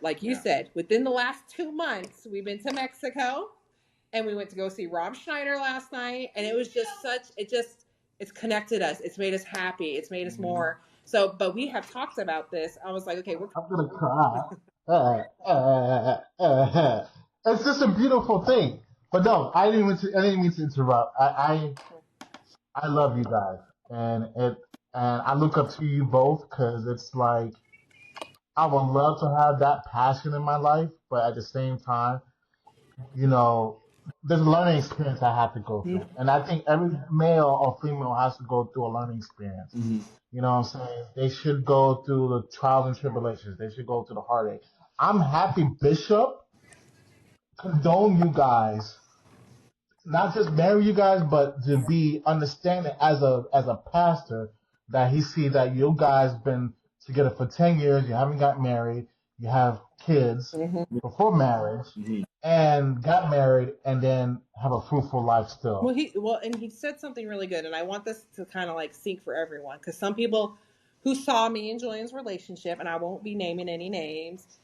Like you said, within the last 2 months, we've been to Mexico, and we went to go see Rob Schneider last night, and it was just it's connected us. It's made us happy. It's made us more. So, but we have talked about this. I was like, okay, I'm gonna cry. It's just a beautiful thing. But no, I didn't mean to interrupt. I love you guys, and I look up to you both because it's like I would love to have that passion in my life, but at the same time, you know, there's a learning experience I have to go through. And I think every male or female has to go through a learning experience. You know what I'm saying? They should go through the trials and tribulations. They should go through the heartache. I'm happy Bishop condone you guys, not just marry you guys, but to be understanding as a pastor that he see that you guys been together for 10 years, you haven't got married, you have kids before marriage, and got married, and then have a fruitful life still. And he said something really good, and I want this to kind of like sink for everyone, because some people who saw me and Julian's relationship, and I won't be naming any names,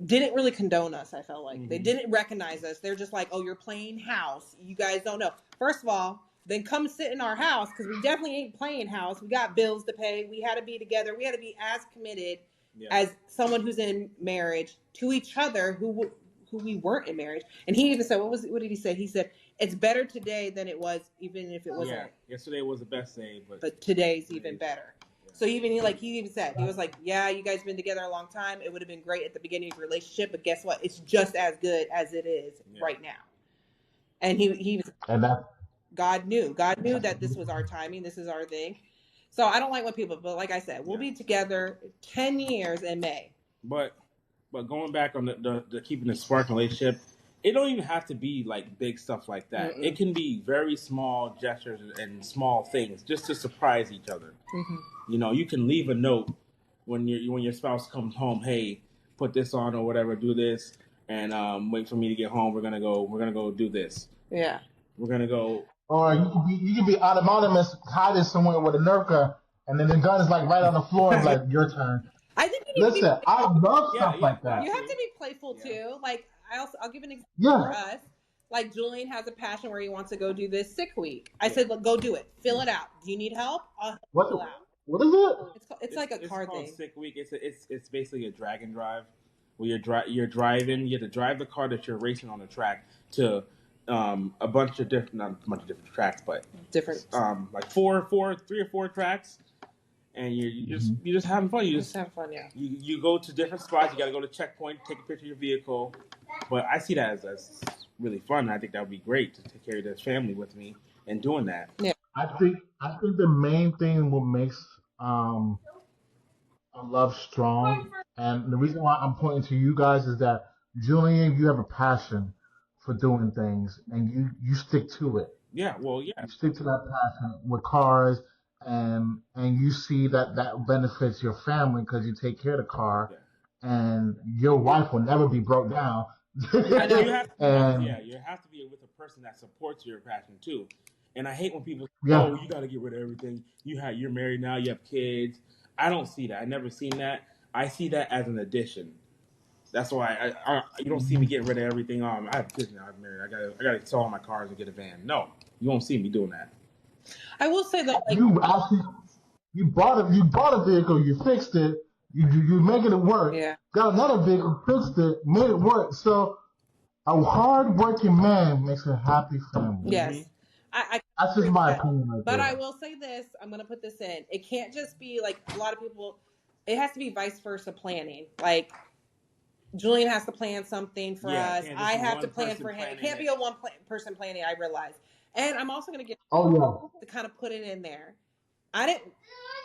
didn't really condone us. I felt like they didn't recognize us. They're just like, oh, you're playing house. You guys don't know. First of all, then come sit in our house, because we definitely ain't playing house. We got bills to pay. We had to be together. We had to be as committed as someone who's in marriage to each other who we weren't in marriage. And he even said, what did he say? He said, it's better today than it was, even if it wasn't. Yesterday was the best day, but today's even better. So he even said, he was like, yeah, you guys been together a long time. It would have been great at the beginning of your relationship, but guess what? It's just as good as it is right now. And he was, and that God knew that this was our timing. This is our thing. So I don't like when people, but like I said, we'll be together 10 years in May. But going back on the keeping the spark relationship, it don't even have to be like big stuff like that. It can be very small gestures and small things just to surprise each other. You know, you can leave a note when your spouse comes home. Hey, put this on or whatever. Do this, and wait for me to get home. We're gonna go do this. Yeah, we're gonna go. Or you can be anonymous, hiding somewhere with a Nerf gun, and then the gun is like right on the floor, and like your turn. I think listen, I love stuff like that. You have to be playful too. Like I'll give an example for us. Like Julian has a passion where he wants to go do this sick week. I said, look, go do it. Fill it out. Do you need help? I'll help you out. What is it? It's like a card thing. It's called Sick Week. It's basically a drag and drive where you're driving. You have to drive the car that you're racing on the track to not a bunch of different tracks, but different like three or four tracks, and you're just having fun. You just have fun, yeah. You go to different spots. You got to go to checkpoint, take a picture of your vehicle. But I see that as really fun. I think that would be great to take care of this family with me and doing that. Yeah. I think the main thing what makes a love strong, and the reason why I'm pointing to you guys is that Julian, you have a passion for doing things, and you stick to it. Yeah, well, you stick to that passion with cars, and you see that benefits your family because you take care of the car, and your wife will never be broke down. You have to be with a person that supports your passion too. And I hate when people say, oh, you got to get rid of everything. You're married now. You have kids. I don't see that. I never seen that. I see that as an addition. That's why you don't see me getting rid of everything. I have kids now. I'm married. I gotta sell all my cars and get a van. No, you won't see me doing that. I will say that you bought a vehicle. You fixed it. You're making it work. Yeah. Got another vehicle, fixed it, made it work. So a hard-working man makes a happy family. Yes. That's just my opinion. But I will say this. I'm going to put this in. It can't just be like a lot of people. It has to be vice versa planning. Like Julian has to plan something for us. I have to plan for him. It can't be a one-person planning, I realize. And I'm also going to get to kind of put it in there.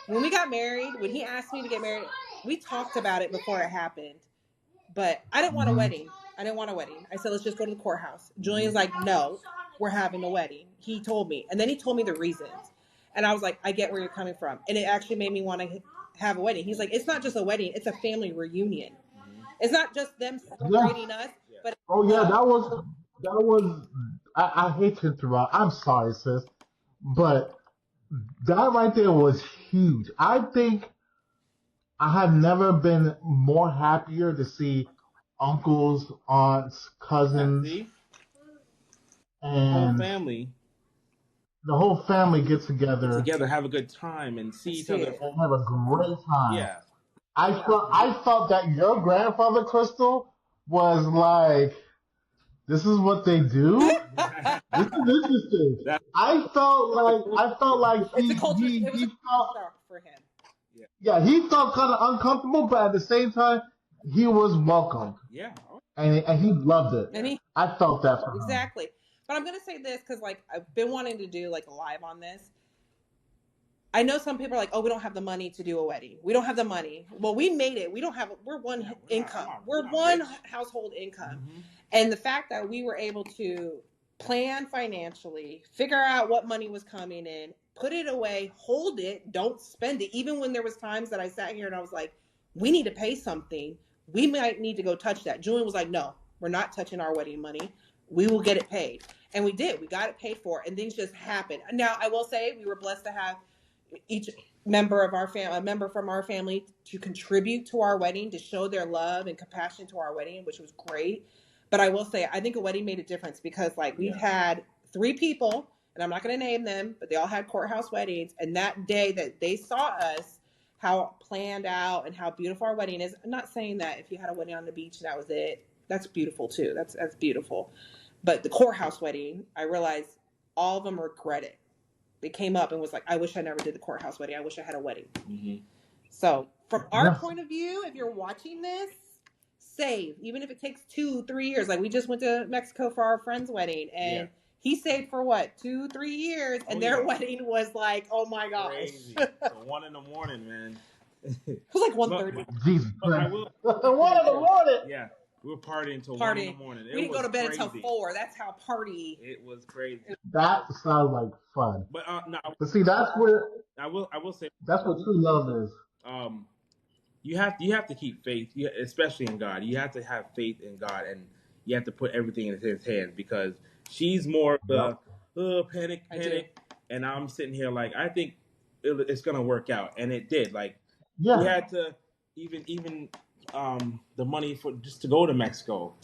When we got married, when he asked me to get married, we talked about it before it happened. But I didn't want a wedding. I said, let's just go to the courthouse. Julian's like, no, we're having a wedding. He told me. And then he told me the reasons. And I was like, I get where you're coming from. And it actually made me want to have a wedding. He's like, it's not just a wedding. It's a family reunion. It's not just them celebrating us. But that was, I hate to interrupt. I'm sorry, sis. But that right there was huge. I think I have never been more happier to see uncles, aunts, cousins, and the whole family get together, have a good time, and see each other, and have a great time. Yeah. I felt that your grandfather, Crystal, was like, this is what they do. This is interesting. I felt like it's a culture. It was a felt shock for him. Yeah, he felt kind of uncomfortable, but at the same time, he was welcomed. Yeah. And he loved it. And I felt that for him. Exactly. But I'm gonna say this because like I've been wanting to do like a live on this. I know some people are like, oh, we don't have the money to do a wedding. We don't have the money. Well, we made it. We don't have. We're one income. We're one household income, and the fact that we were able to plan financially, figure out what money was coming in, put it away, hold it, don't spend it. Even when there was times that I sat here and I was like, we need to pay something. We might need to go touch that. Julian was like, no, we're not touching our wedding money. We will get it paid. And we did. We got it paid for, and things just happened. Now, I will say we were blessed to have each member of our family, a member from our family, to contribute to our wedding, to show their love and compassion to our wedding, which was great. But I will say, I think a wedding made a difference because, like, we've had 3 people, and I'm not going to name them, but they all had courthouse weddings. And that day that they saw us, how planned out and how beautiful our wedding is. I'm not saying that if you had a wedding on the beach and that was it, that's beautiful too. That's beautiful. But the courthouse wedding, I realized all of them regret it. They came up and was like, I wish I never did the courthouse wedding. I wish I had a wedding. So from our point of view, if you're watching this, save. Even if it takes 2-3 years. Like we just went to Mexico for our friend's wedding. And he saved for what, 2-3 years? And their wedding was like, oh my gosh. Crazy. So 1 in the morning, man. It was like 1:30. Jesus Christ. 1 in the morning. Yeah. We were partying until 1 in the morning. We didn't go to bed until 4. That's how party. It was crazy. That sounds like fun. But but see, that's where I will say that's what true love is. You have to keep faith, especially in God. You have to have faith in God, and you have to put everything in His hands, because she's more of the panic, and I'm sitting here like, I think it's gonna work out, and it did. Like we had to even the money for just to go to Mexico.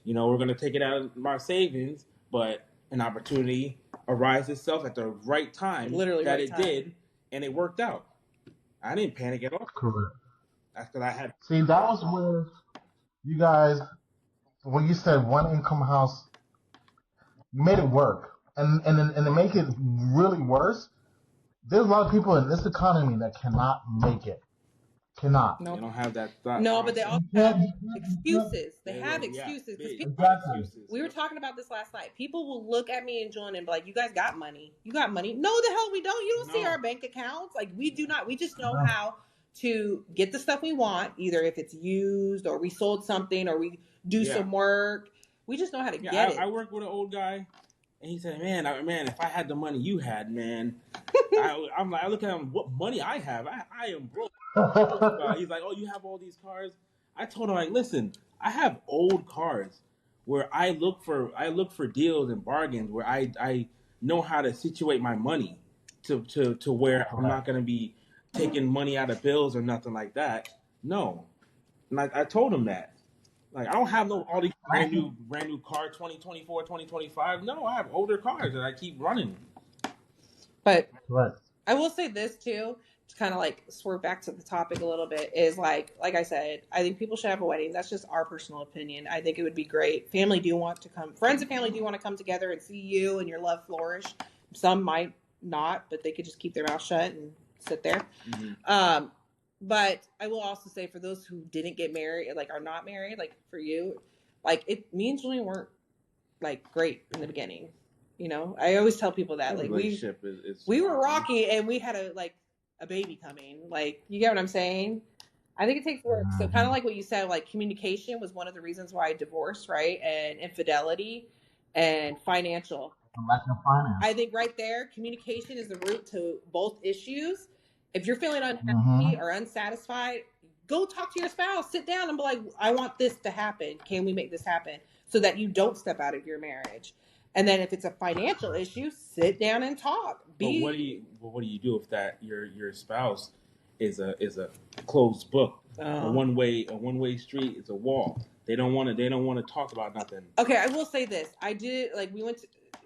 You know, we're gonna take it out of our savings, but an opportunity arises itself at the right time. Literally, that right it time. did, and it worked out. I didn't panic at all. Correct. That's because I had. See, that was where you guys, when you said 1 income house, you made it work, and to make it really worse, there's a lot of people in this economy that cannot make it. Cannot. They don't have that thought. No, but they all have excuses. They have excuses. Because we were talking about this last night. People will look at me and John and be like, you guys got money. You got money. No, the hell we don't. You don't see our bank accounts. Like, we do not. We just know how to get the stuff we want, either if it's used or we sold something or we do some work. We just know how to get it. I worked with an old guy, and he said, man, if I had the money you had, man. I'm like, I look at him, what money I have? I am broke. He's like, oh, you have all these cars? I told him, like, listen, I have old cars where I look for deals and bargains where I know how to situate my money to where I'm not going to be taking money out of bills or nothing like that. No. And I told him that. Like, I don't have all these brand new car, 2024, 2025. No, I have older cars that I keep running. But I will say this too, to kind of like swerve back to the topic a little bit, is like I said, I think people should have a wedding. That's just our personal opinion. I think it would be great. Friends and family do want to come together and see you and your love flourish. Some might not, but they could just keep their mouth shut and sit there. Mm-hmm. But I will also say, for those who didn't get married, like are not married, like for you, like me and Julian weren't like great in the beginning. You know, I always tell people that, like, we were rocky and we had a baby coming. Like, you get what I'm saying? I think it takes work. So kind of like what you said, like communication was one of the reasons why I divorced, right? And infidelity and financial. I think right there, communication is the root to both issues. If you're feeling unhappy or unsatisfied, go talk to your spouse. Sit down and be like, I want this to happen. Can we make this happen? So that you don't step out of your marriage. And then if it's a financial issue, sit down and talk. But what do you do if that your spouse is a closed book. A one way street is a wall. They don't want to talk about nothing. Okay, I will say this. I did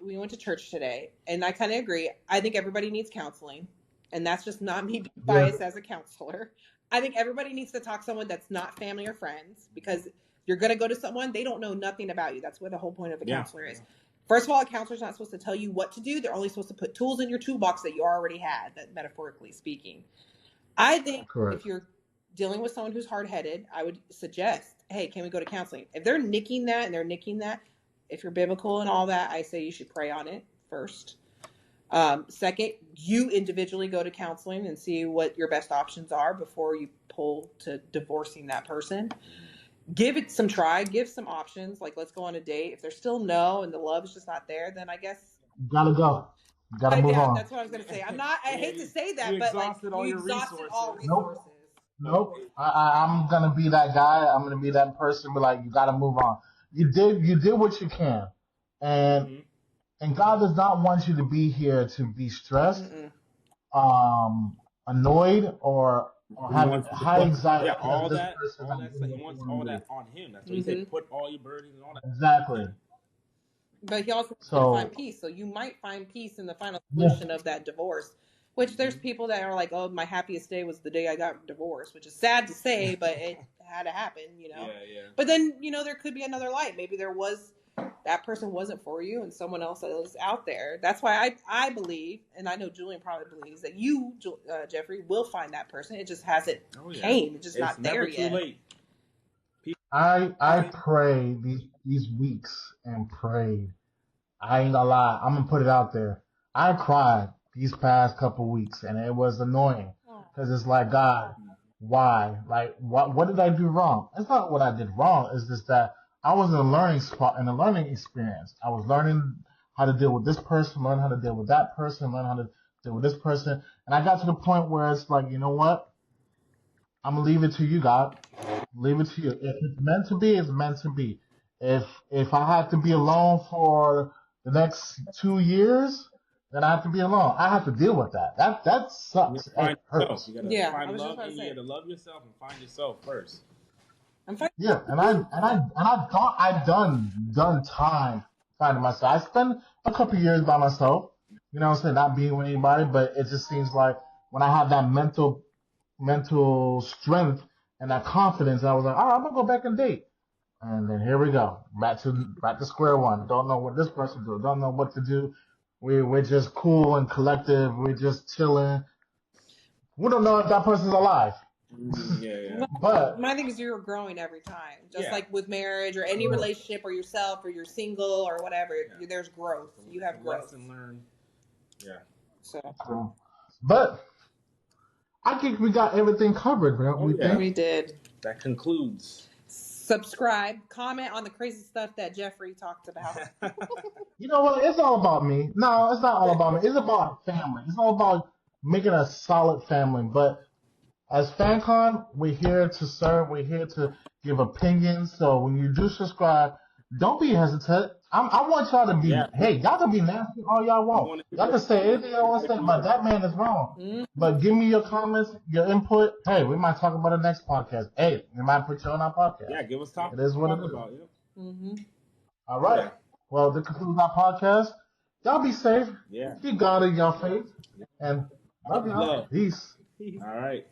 we went to church today, and I kind of agree. I think everybody needs counseling, and that's just not me being biased as a counselor. I think everybody needs to talk to someone that's not family or friends, because you're going to go to someone, they don't know nothing about you. That's what the whole point of a counselor is. First of all, a counselor's not supposed to tell you what to do. They're only supposed to put tools in your toolbox that you already had, that metaphorically speaking. I think if you're dealing with someone who's hard-headed, I would suggest, hey, can we go to counseling? If they're nicking that, if you're biblical and all that, I say you should pray on it first. Second, you individually go to counseling and see what your best options are before you pull to divorcing that person. Give it some try, give some options. Like, let's go on a date. If there's still no and the love is just not there, then I guess you gotta go. You gotta move on. That's what I was gonna say. I hate to say that, but like you exhausted all resources. Nope. I'm gonna be that guy. I'm gonna be that person. Be like, you gotta move on. You did what you can, and God does not want you to be here to be stressed, annoyed, or have high anxiety. Yeah, all that. He wants all that on him. That's what he said. Put all your burdens and all that. Exactly. But he also wants to find peace. So you might find peace in the final solution of that divorce. Which there's people that are like, oh, my happiest day was the day I got divorced, which is sad to say, but it had to happen, Yeah. But then, there could be another light. Maybe that person wasn't for you and someone else is out there. That's why I believe, and I know Julian probably believes, that you, Jeffrey, will find that person. It just hasn't came. It's just not there yet. Too late. I pray these weeks and prayed. I ain't gonna lie. I'm gonna put it out there. I cried these past couple weeks, and it was annoying because it's like, God, why? Like, what did I do wrong? It's not what I did wrong. It's just that I was in a learning spot, in a learning experience. I was learning how to deal with this person, learn how to deal with that person, learn how to deal with this person, and I got to the point where it's like, you know what? I'm gonna leave it to you, God. Leave it to you. If it's meant to be, it's meant to be. If I have to be alone for the next 2 years, then I have to be alone. I have to deal with that. That sucks. It hurts. You gotta find love, and you gotta love yourself and find yourself first. Yeah, and I've done time finding myself. I spent a couple years by myself. You know what I'm saying? Not being with anybody, but it just seems like when I have that mental strength and that confidence, I was like, all right, I'm gonna go back and date. And then here we go, back to square one. Don't know what this person do. Don't know what to do. We're just cool and collective. We're just chilling. We don't know if that person's alive. Yeah. But my thing is, you're growing every time, just like with marriage or any relationship, or yourself, or you're single or whatever. There's growth. You have growth. Lesson learned. Yeah. So. But I think we got everything covered, man. We did. That concludes. Subscribe, comment on the crazy stuff that Jeffrey talked about. You know what? It's all about me. No, it's not all about me. It's about family. It's all about making a solid family. But as FanCon, we're here to serve. We're here to give opinions. So when you do subscribe, don't be hesitant. I want y'all to be, hey, y'all can be nasty all y'all want. Y'all can say anything y'all want to say, but that man is wrong. But give me your comments, your input. Hey, we might talk about the next podcast. Hey, we might put you on our podcast. Yeah, give us topics. It is what it is. About, All right. Yeah. Well, this concludes our podcast. Y'all be safe. Yeah. Keep God in your faith. And love y'all. Peace. All right.